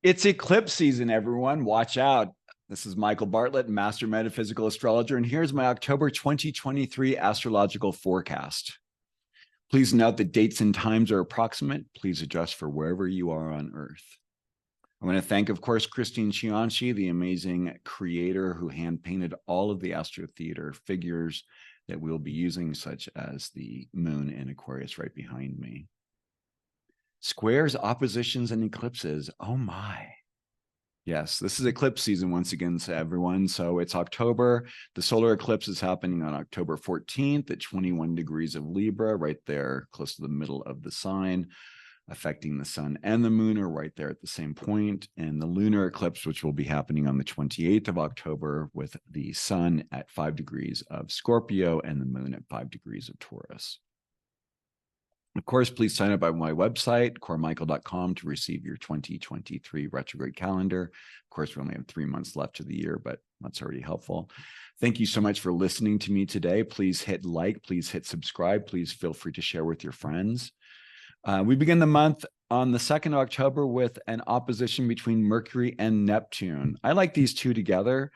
It's eclipse season, everyone. Watch out. This is Michael Bartlett, Master Metaphysical Astrologer, and here's my October 2023 astrological forecast. Please note that dates and times are approximate. Please adjust for wherever you are on Earth. I want to thank, of course, Christine Chianchi, the amazing creator who hand-painted all of the Astro Theater figures that we'll be using, such as the moon in Aquarius right behind me. Squares, oppositions, and eclipses. Oh my. Yes, this is eclipse season once again, so everyone. So it's October. The solar eclipse is happening on October 14th at 21 degrees of Libra, right there, close to the middle of the sign, affecting the sun and the moon are right there at the same point. And the lunar eclipse, which will be happening on the 28th of October with the sun at 5 degrees of Scorpio and the moon at 5 degrees of Taurus. Of course, please sign up on my website, coremichael.com, to receive your 2023 retrograde calendar. Of course, we only have 3 months left of the year, but that's already helpful. Thank you so much for listening to me today. Please hit like, please hit subscribe. Please feel free to share with your friends. We begin the month on the 2nd of October with an opposition between Mercury and Neptune. I like these two together.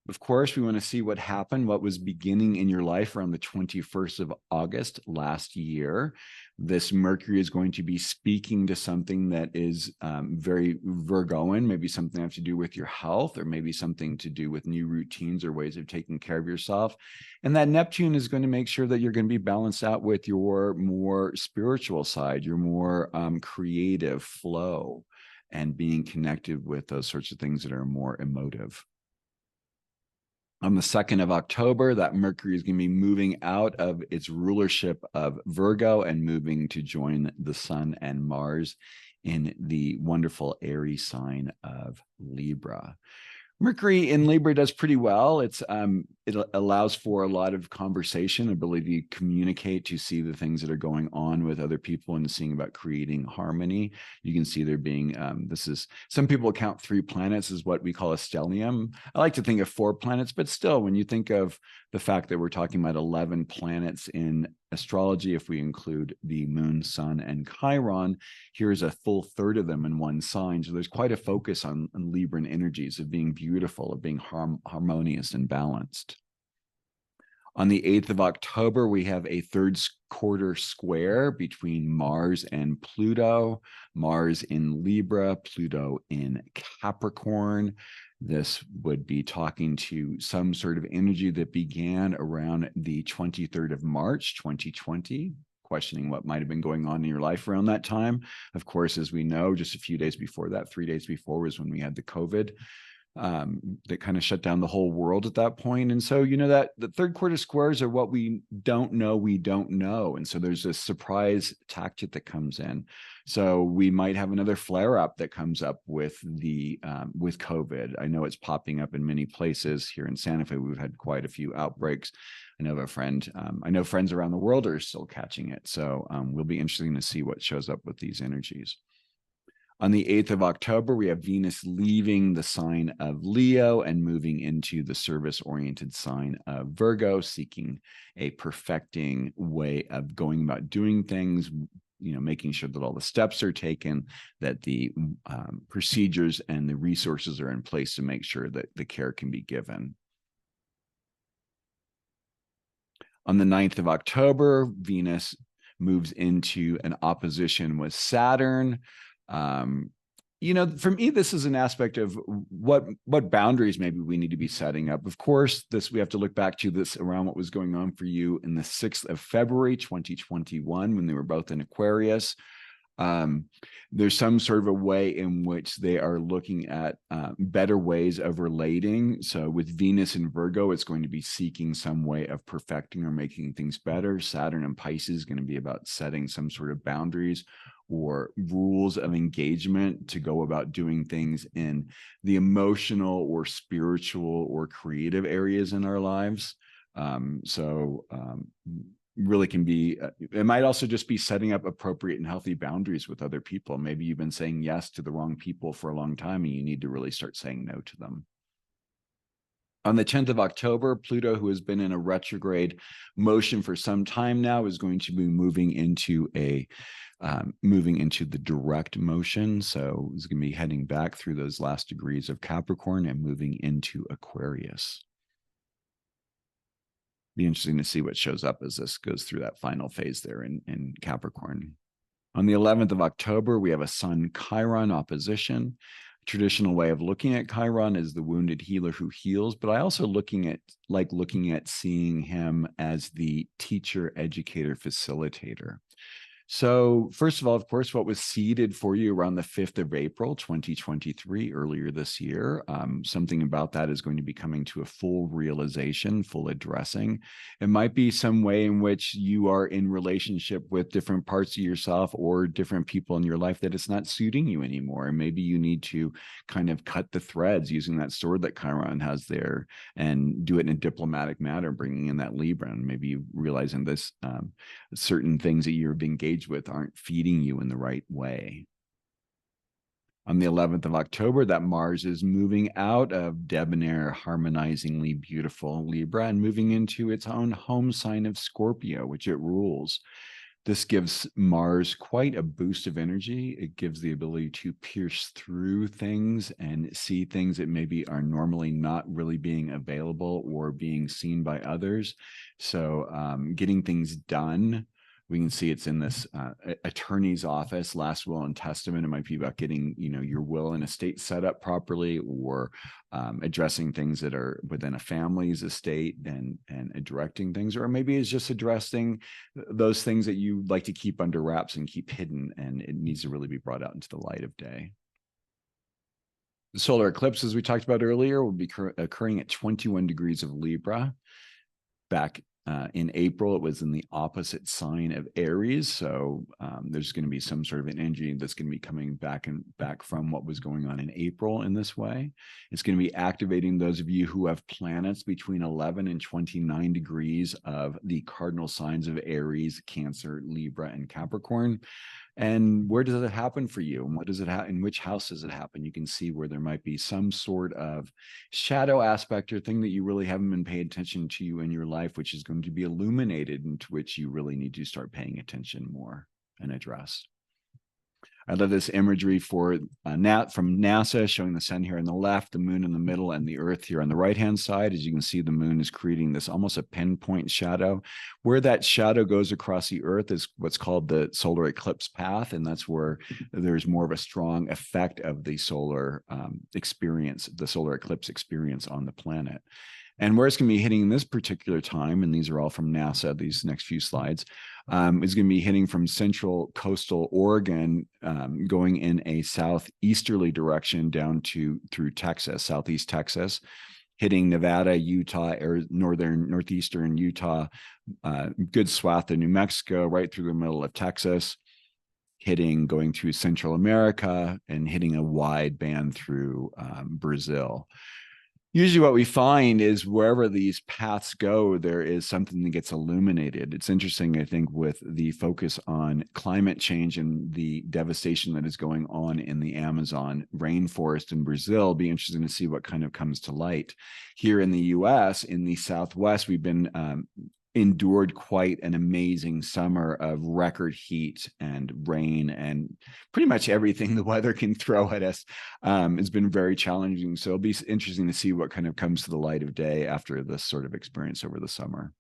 Of course, we want to see what happened, what was beginning in your life around the 21st of August last year. This Mercury is going to be speaking to something that is very Virgoan, maybe something that has to do with your health, or maybe something to do with new routines or ways of taking care of yourself. And that Neptune is going to make sure that you're going to be balanced out with your more spiritual side, your more creative flow, and being connected with those sorts of things that are more emotive. On the 2nd of October, that Mercury is going to be moving out of its rulership of Virgo and moving to join the Sun and Mars in the wonderful Aries sign of Libra. Mercury in Libra does pretty well. It allows for a lot of conversation, ability to communicate, to see the things that are going on with other people and seeing about creating harmony. You can see there being, some people count 3 planets as what we call a stellium. I like to think of 4 planets, but still, when you think of the fact that we're talking about 11 planets in astrology, if we include the moon, sun, and Chiron, here's a full third of them in one sign. So there's quite a focus on Libran energies of being beautiful, of being harmonious and balanced. On the 8th of October, we have a 3rd quarter square between Mars and Pluto. Mars in Libra, Pluto in Capricorn. This would be talking to some sort of energy that began around the 23rd of March, 2020, questioning what might have been going on in your life around that time. Of course, as we know, just a few days before that, 3 days before, was when we had the COVID that kind of shut down the whole world at that point. And so, you know, that the 3rd quarter squares are what we don't know. And so there's a surprise tactic that comes in. So we might have another flare up that comes up with with COVID. I know it's popping up in many places. Here in Santa Fe, we've had quite a few outbreaks. I know I know friends around the world are still catching it. So we'll be interesting to see what shows up with these energies. On the 8th of October, we have Venus leaving the sign of Leo and moving into the service-oriented sign of Virgo, seeking a perfecting way of going about doing things, you know, making sure that all the steps are taken, that the procedures and the resources are in place to make sure that the care can be given. On the 9th of October, Venus moves into an opposition with Saturn. You know, for me, this is an aspect of what boundaries maybe we need to be setting up. Of course, we have to look back to this around what was going on for you in the 6th of February, 2021, when they were both in Aquarius. There's some sort of a way in which they are looking at better ways of relating. So with Venus and Virgo, it's going to be seeking some way of perfecting or making things better. Saturn and Pisces is going to be about setting some sort of boundaries or rules of engagement to go about doing things in the emotional or spiritual or creative areas in our lives. Really can be, it might also just be setting up appropriate and healthy boundaries with other people. Maybe you've been saying yes to the wrong people for a long time and you need to really start saying no to them. On the 10th of October, Pluto, who has been in a retrograde motion for some time now, is going to be moving into the direct motion. So it's going to be heading back through those last degrees of Capricorn and moving into Aquarius. Be interesting to see what shows up as this goes through that final phase there in Capricorn. On the 11th of October, we have a Sun Chiron opposition. Traditional way of looking at Chiron is the wounded healer who heals, but I also looking at seeing him as the teacher, educator, facilitator. So first of all, of course, what was seeded for you around the 5th of April, 2023, earlier this year, something about that is going to be coming to a full realization, full addressing. It might be some way in which you are in relationship with different parts of yourself or different people in your life that it's not suiting you anymore. And maybe you need to kind of cut the threads using that sword that Chiron has there and do it in a diplomatic manner, bringing in that Libra. And maybe you realizing this, certain things that you're engaged with aren't feeding you in the right way. On the 11th of October, that Mars is moving out of debonair, harmonizingly beautiful Libra and moving into its own home sign of Scorpio, which it rules. This gives Mars quite a boost of energy. It gives the ability to pierce through things and see things that maybe are normally not really being available or being seen by others. So getting things done. We can see it's in this attorney's office, last will and testament. It might be about getting, your will and estate set up properly, or addressing things that are within a family's estate and directing things, or maybe it's just addressing those things that you like to keep under wraps and keep hidden, and it needs to really be brought out into the light of day. The solar eclipse, as we talked about earlier, will be occurring at 21 degrees of Libra. Back in April, it was in the opposite sign of Aries. So there's going to be some sort of an energy that's going to be coming back from what was going on in April in this way. It's going to be activating those of you who have planets between 11 and 29 degrees of the cardinal signs of Aries, Cancer, Libra, and Capricorn. And where does it happen for you? And what does it happen? In which house does it happen? You can see where there might be some sort of shadow aspect or thing that you really haven't been paying attention to in your life, which is going to be illuminated, into which you really need to start paying attention more and address. I love this imagery from NASA, showing the sun here on the left, the moon in the middle, and the earth here on the right-hand side. As you can see, the moon is creating this almost a pinpoint shadow. Where that shadow goes across the earth is what's called the solar eclipse path, and that's where there's more of a strong effect of the solar experience, the solar eclipse experience on the planet. And where it's going to be hitting this particular time, and these are all from NASA, these next few slides, is going to be hitting from central coastal Oregon, going in a southeasterly direction down through Texas, southeast Texas, hitting Nevada, Utah, northeastern Utah, good swath of New Mexico, right through the middle of Texas, going through Central America, and hitting a wide band through Brazil. Usually what we find is wherever these paths go, there is something that gets illuminated. It's interesting, I think, with the focus on climate change and the devastation that is going on in the Amazon rainforest in Brazil. It'll be interesting to see what kind of comes to light. Here in the US, in the Southwest, we've been endured quite an amazing summer of record heat and rain, and pretty much everything the weather can throw at us has been very challenging. So it'll be interesting to see what kind of comes to the light of day after this sort of experience over the summer.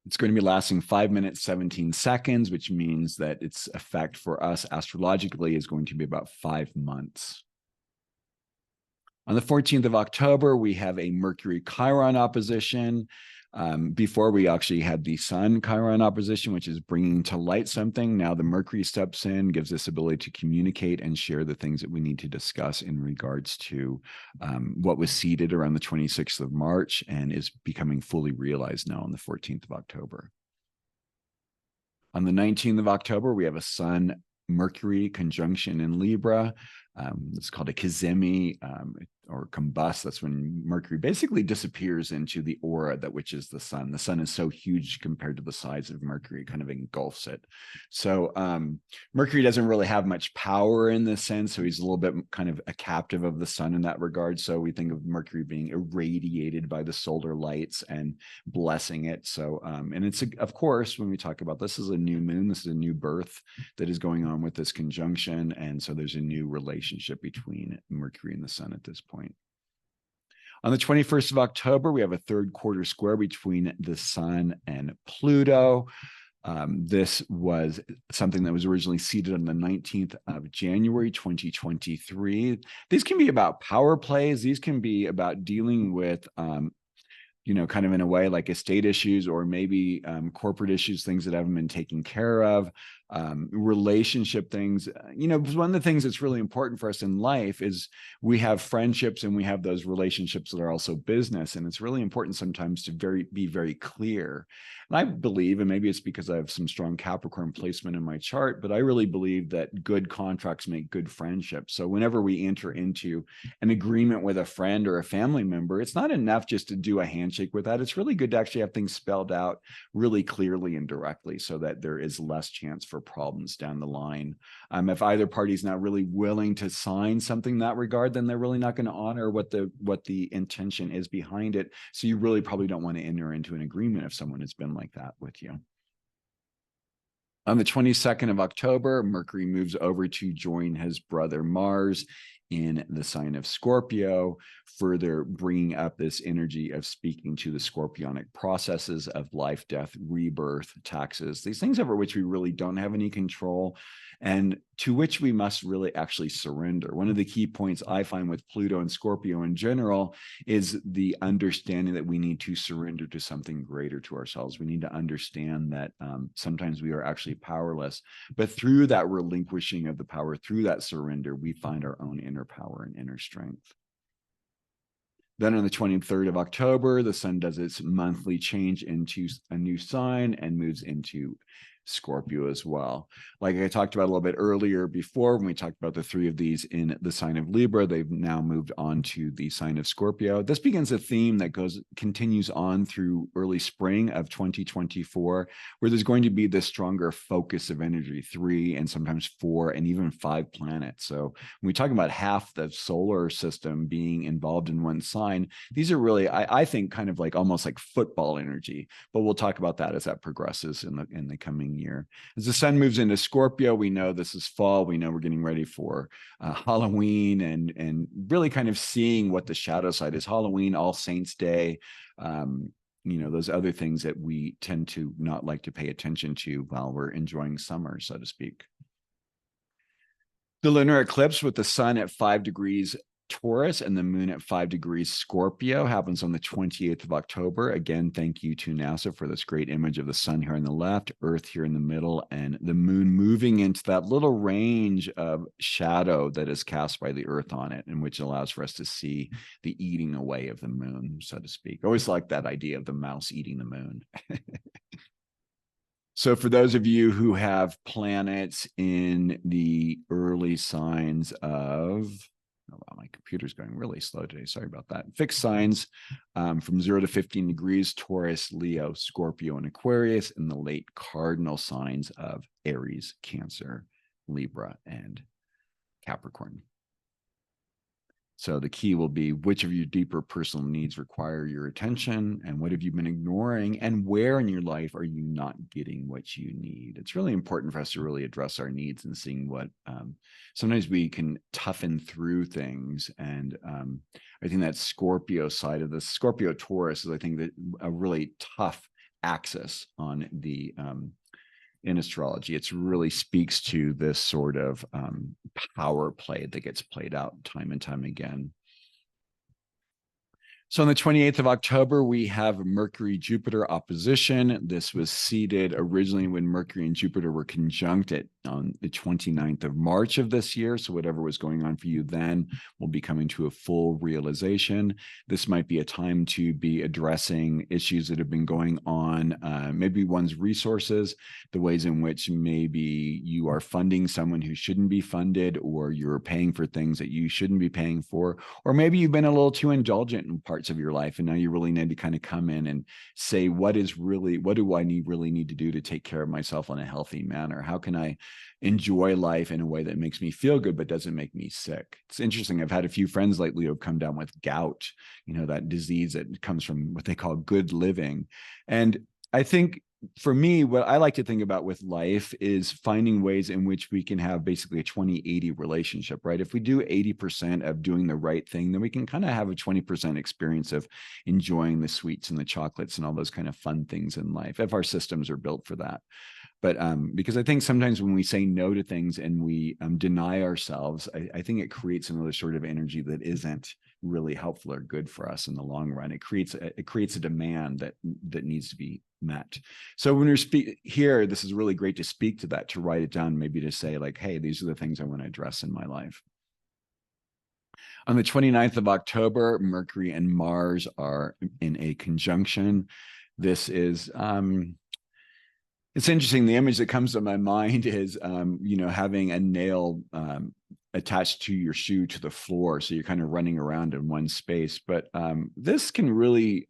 It's going to be lasting 5 minutes, 17 seconds, which means that its effect for us astrologically is going to be about 5 months. On the 14th of October, we have a Mercury-Chiron opposition. Before, we actually had the Sun-Chiron opposition, which is bringing to light something. Now the Mercury steps in, gives us ability to communicate and share the things that we need to discuss in regards to what was seeded around the 26th of March and is becoming fully realized now on the 14th of October. On the 19th of October, we have a Sun-Mercury conjunction in Libra. It's called a kazemi, or combust. That's when Mercury basically disappears into the aura that which is the sun. The sun is so huge compared to the size of Mercury, kind of engulfs it. So Mercury doesn't really have much power in this sense. So he's a little bit kind of a captive of the sun in that regard. So we think of Mercury being irradiated by the solar lights and blessing it. So, and it's, of course, when we talk about this is a new moon, this is a new birth that is going on with this conjunction. And so there's a new relationship between Mercury and the sun at this point. On the 21st of October, we have a third quarter square between the sun and Pluto. This was something that was originally seated on the 19th of January, 2023. These can be about power plays. These can be about dealing with kind of in a way like estate issues or maybe corporate issues, things that haven't been taken care of, relationship things. One of the things that's really important for us in life is we have friendships and we have those relationships that are also business. And it's really important sometimes to be very clear. And I believe, and maybe it's because I have some strong Capricorn placement in my chart, but I really believe that good contracts make good friendships. So whenever we enter into an agreement with a friend or a family member, it's not enough just to do a handshake with that. It's really good to actually have things spelled out really clearly and directly so that there is less chance for problems down the line. If either party is not really willing to sign something in that regard, then they're really not going to honor what the intention is behind it. So you really probably don't want to enter into an agreement if someone has been like that with you. On the 22nd of October, Mercury moves over to join his brother Mars in the sign of Scorpio, further bringing up this energy of speaking to the scorpionic processes of life, death, rebirth, taxes, these things over which we really don't have any control and to which we must really actually surrender. One of the key points I find with Pluto and Scorpio in general is the understanding that we need to surrender to something greater to ourselves. We need to understand that sometimes we are actually powerless, but through that relinquishing of the power, through that surrender, we find our own inner power and inner strength. Then on the 23rd of October, the sun does its monthly change into a new sign and moves into Scorpio as well. Like I talked about a little bit earlier before, when we talked about the three of these in the sign of Libra, they've now moved on to the sign of Scorpio. This begins a theme that continues on through early spring of 2024, where there's going to be this stronger focus of energy, 3 and sometimes 4 and even 5 planets. So when we talk about half the solar system being involved in one sign, these are really, I think, kind of like almost like football energy, but we'll talk about that as that progresses in the coming year. As the sun moves into Scorpio, we know this is fall. We know we're getting ready for Halloween and really kind of seeing what the shadow side is. Halloween, All Saints Day, those other things that we tend to not like to pay attention to while we're enjoying summer, so to speak. The lunar eclipse with the sun at 5 degrees Taurus and the moon at 5 degrees Scorpio happens on the 28th of October. Again, thank you to NASA for this great image of the sun here on the left, Earth here in the middle, and the moon moving into that little range of shadow that is cast by the Earth on it, and which allows for us to see the eating away of the moon, so to speak. I always like that idea of the mouse eating the moon. So for those of you who have planets in the early signs of, oh, wow, my computer's going really slow today. Sorry about that. Fixed signs from 0 to 15 degrees, Taurus, Leo, Scorpio, and Aquarius, and the late cardinal signs of Aries, Cancer, Libra, and Capricorn. So the key will be which of your deeper personal needs require your attention and what have you been ignoring and where in your life are you not getting what you need? It's really important for us to really address our needs and seeing what sometimes we can toughen through things. And I think that Scorpio side of the Scorpio Taurus is, I think, that a really tough axis on the in astrology. It really speaks to this sort of power play that gets played out time and time again. So on the 28th of October, we have Mercury-Jupiter opposition. This was seated originally when Mercury and Jupiter were conjunct at on the 29th of March of this year. So whatever was going on for you then will be coming to a full realization. This might be a time to be addressing issues that have been going on, maybe one's resources, the ways in which maybe you are funding someone who shouldn't be funded, or you're paying for things that you shouldn't be paying for, or maybe you've been a little too indulgent in parts of your life, and now you really need to kind of come in and say, what do I really need to do to take care of myself in a healthy manner? How can I enjoy life in a way that makes me feel good but doesn't make me sick? It's interesting. I've had a few friends lately who have come down with gout, that disease that comes from what they call good living. And I think for me, what I like to think about with life is finding ways in which we can have basically a 20-80 relationship, right? If we do 80% of doing the right thing, then we can kind of have a 20% experience of enjoying the sweets and the chocolates and all those kind of fun things in life, if our systems are built for that. But because I think sometimes when we say no to things and we deny ourselves, I think it creates another sort of energy that isn't really helpful or good for us in the long run. It creates a demand that needs to be met. So when you're here, this is really great to speak to that, to write it down, maybe to say like, hey, these are the things I want to address in my life. On the 29th of October, Mercury and Mars are in a conjunction. This is it's interesting. The image that comes to my mind is, having a nail attached to your shoe to the floor. So you're kind of running around in one space. But this can really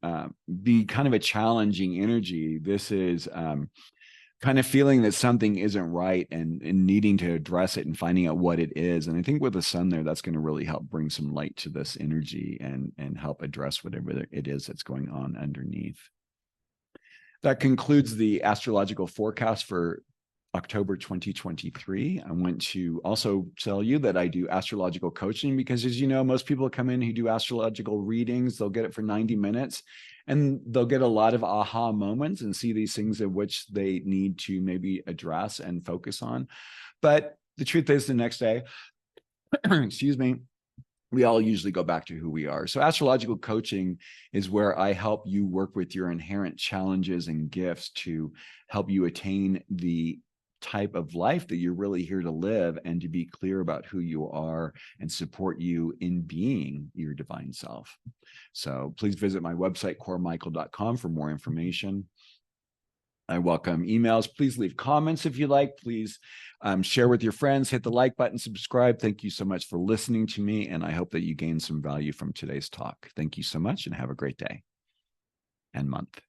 be kind of a challenging energy. This is kind of feeling that something isn't right and needing to address it and finding out what it is. And I think with the sun there, that's going to really help bring some light to this energy and help address whatever it is that's going on underneath. That concludes the astrological forecast for October 2023. I want to also tell you that I do astrological coaching because, as you know, most people come in who do astrological readings, they'll get it for 90 minutes and they'll get a lot of aha moments and see these things in which they need to maybe address and focus on. But the truth is, the next day, excuse me, we all usually go back to who we are. So astrological coaching is where I help you work with your inherent challenges and gifts to help you attain the type of life that you're really here to live, and to be clear about who you are and support you in being your divine self. So please visit my website, coremichael.com, for more information. I welcome emails. Please leave comments if you like. Please share with your friends, hit the like button, subscribe. Thank you so much for listening to me, and I hope that you gain some value from today's talk. Thank you so much, and have a great day and month.